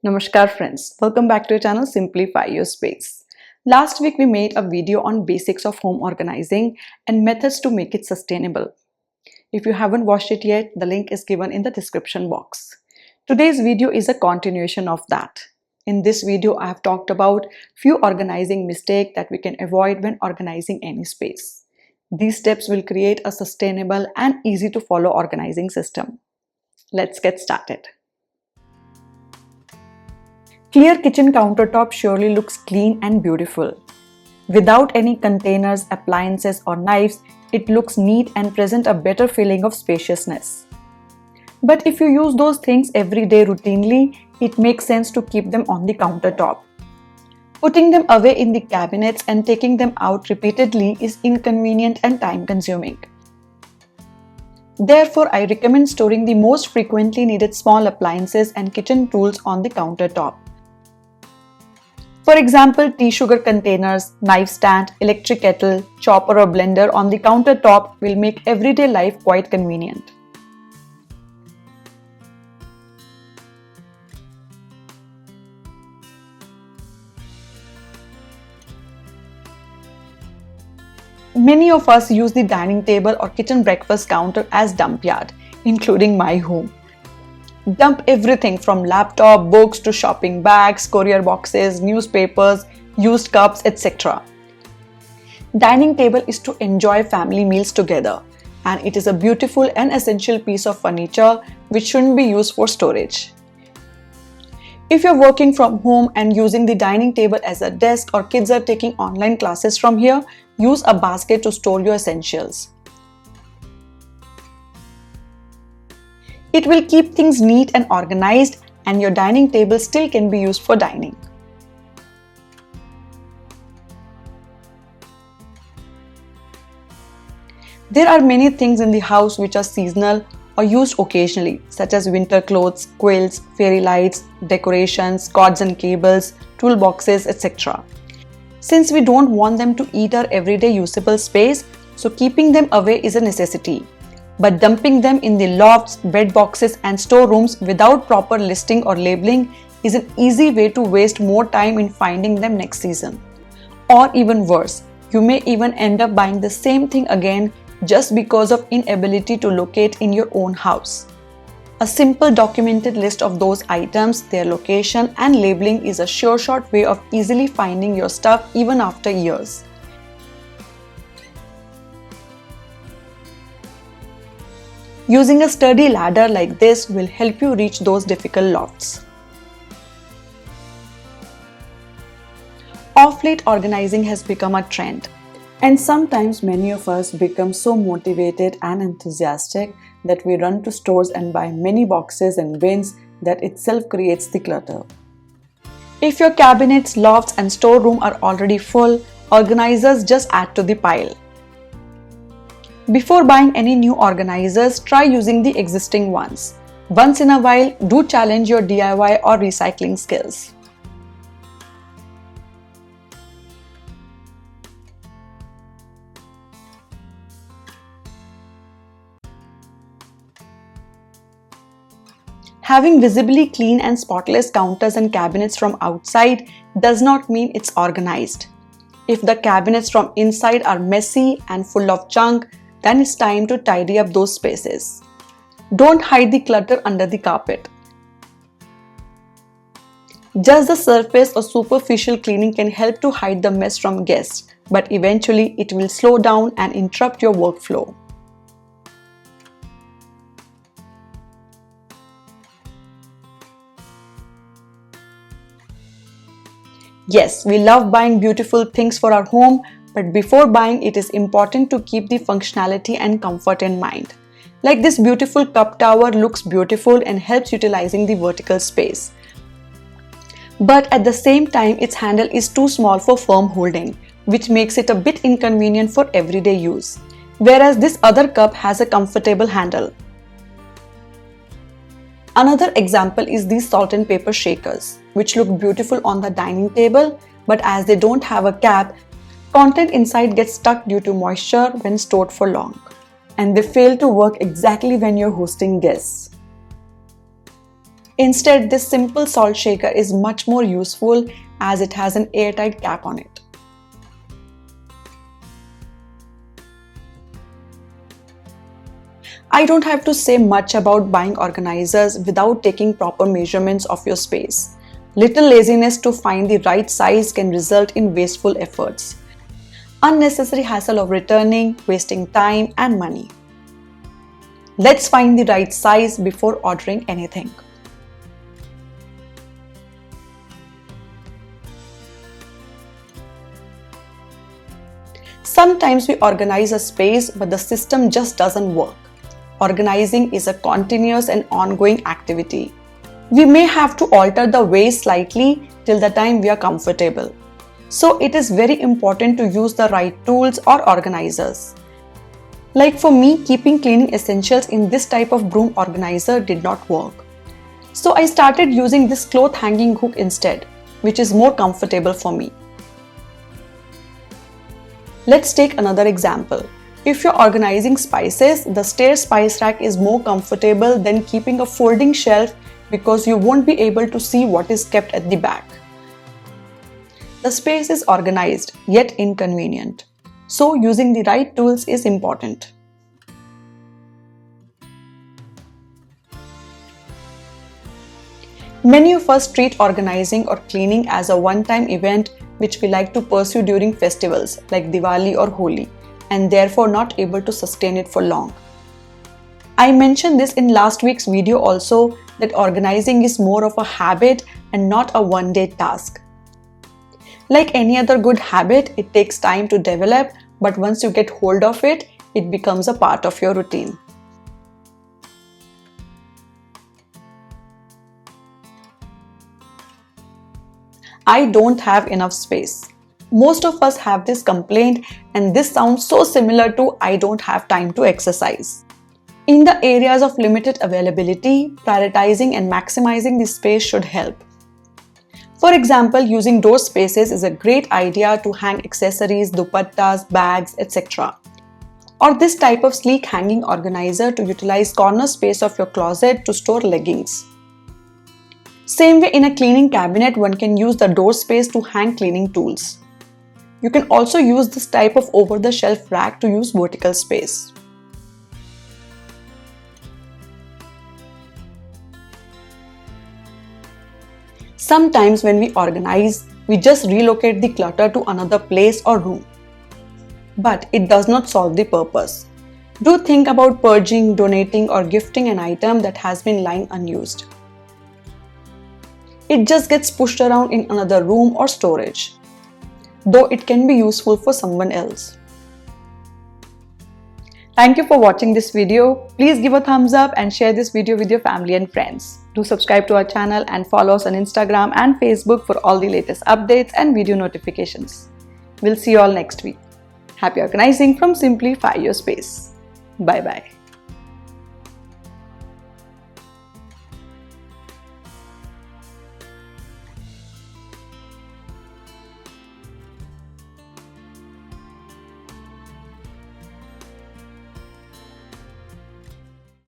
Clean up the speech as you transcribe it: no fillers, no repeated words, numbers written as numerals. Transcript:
Namaskar friends, welcome back to our channel Simplify Your Space. Last week we made a video on basics of home organizing and methods to make it sustainable. If you haven't watched it yet, the link is given in the description box. Today's video is a continuation of that. In this video, I have talked about few organizing mistakes that we can avoid when organizing any space. These steps will create a sustainable and easy to follow organizing system. Let's get started. Clear kitchen countertop surely looks clean and beautiful. Without any containers, appliances or knives, it looks neat and presents a better feeling of spaciousness. But if you use those things every day routinely, it makes sense to keep them on the countertop. Putting them away in the cabinets and taking them out repeatedly is inconvenient and time-consuming. Therefore, I recommend storing the most frequently needed small appliances and kitchen tools on the countertop. For example, tea sugar containers, knife stand, electric kettle, chopper or blender on the countertop will make everyday life quite convenient. Many of us use the dining table or kitchen breakfast counter as dump yard, including my home. Dump everything from laptop, books to shopping bags, courier boxes, newspapers, used cups, etc. Dining table is to enjoy family meals together, and it is a beautiful and essential piece of furniture which shouldn't be used for storage. If you're working from home and using the dining table as a desk or kids are taking online classes from here, use a basket to store your essentials. It will keep things neat and organized, and your dining table still can be used for dining. There are many things in the house which are seasonal or used occasionally, such as winter clothes, quilts, fairy lights, decorations, cords and cables, toolboxes, etc. Since we don't want them to eat our everyday usable space, so keeping them away is a necessity. But dumping them in the lofts, bed boxes and storerooms without proper listing or labeling is an easy way to waste more time in finding them next season. Or even worse, you may even end up buying the same thing again just because of inability to locate in your own house. A simple documented list of those items, their location and labeling is a sure shot way of easily finding your stuff even after years. Using a sturdy ladder like this will help you reach those difficult lofts. Off late, organizing has become a trend, and sometimes many of us become so motivated and enthusiastic that we run to stores and buy many boxes and bins that itself creates the clutter. If your cabinets, lofts and storeroom are already full, organizers just add to the pile. Before buying any new organizers, try using the existing ones. Once in a while, do challenge your DIY or recycling skills. Having visibly clean and spotless counters and cabinets from outside does not mean it's organized. If the cabinets from inside are messy and full of junk, then it's time to tidy up those spaces. Don't hide the clutter under the carpet. Just the surface or superficial cleaning can help to hide the mess from guests, but eventually it will slow down and interrupt your workflow. Yes, we love buying beautiful things for our home, but before buying, it is important to keep the functionality and comfort in mind. Like this beautiful cup tower looks beautiful and helps utilizing the vertical space. But at the same time, its handle is too small for firm holding, which makes it a bit inconvenient for everyday use. Whereas this other cup has a comfortable handle. Another example is these salt and pepper shakers, which look beautiful on the dining table, but as they don't have a cap, content inside gets stuck due to moisture when stored for long, and they fail to work exactly when you're hosting guests. Instead, this simple salt shaker is much more useful as it has an airtight cap on it. I don't have to say much about buying organizers without taking proper measurements of your space. Little laziness to find the right size can result in wasteful efforts, unnecessary hassle of returning, wasting time and money. Let's find the right size before ordering anything. Sometimes we organize a space, but the system just doesn't work. Organizing is a continuous and ongoing activity. We may have to alter the way slightly till the time we are comfortable. So it is very important to use the right tools or organizers. Like for me, keeping cleaning essentials in this type of broom organizer did not work. So I started using this cloth hanging hook instead, which is more comfortable for me. Let's take another example. If you're organizing spices, the stair spice rack is more comfortable than keeping a folding shelf because you won't be able to see what is kept at the back. The space is organized yet inconvenient. So using the right tools is important. Many of us treat organizing or cleaning as a one-time event which we like to pursue during festivals like Diwali or Holi, and therefore not able to sustain it for long. I mentioned this in last week's video also, that organizing is more of a habit and not a one-day task. Like any other good habit, it takes time to develop, but once you get hold of it, it becomes a part of your routine. I don't have enough space. Most of us have this complaint, and this sounds so similar to I don't have time to exercise. In the areas of limited availability, prioritizing and maximizing the space should help. For example, using door spaces is a great idea to hang accessories, dupattas, bags, etc. Or this type of sleek hanging organizer to utilize corner space of your closet to store leggings. Same way, in a cleaning cabinet, one can use the door space to hang cleaning tools. You can also use this type of over-the-shelf rack to use vertical space. Sometimes when we organize, we just relocate the clutter to another place or room. But it does not solve the purpose. Do think about purging, donating or gifting an item that has been lying unused. It just gets pushed around in another room or storage, though it can be useful for someone else. Thank you for watching this video. Please give a thumbs up and share this video with your family and friends. Do subscribe to our channel and follow us on Instagram and Facebook for all the latest updates and video notifications. We'll see you all next week. Happy organizing from Simplify Your Space. Bye bye.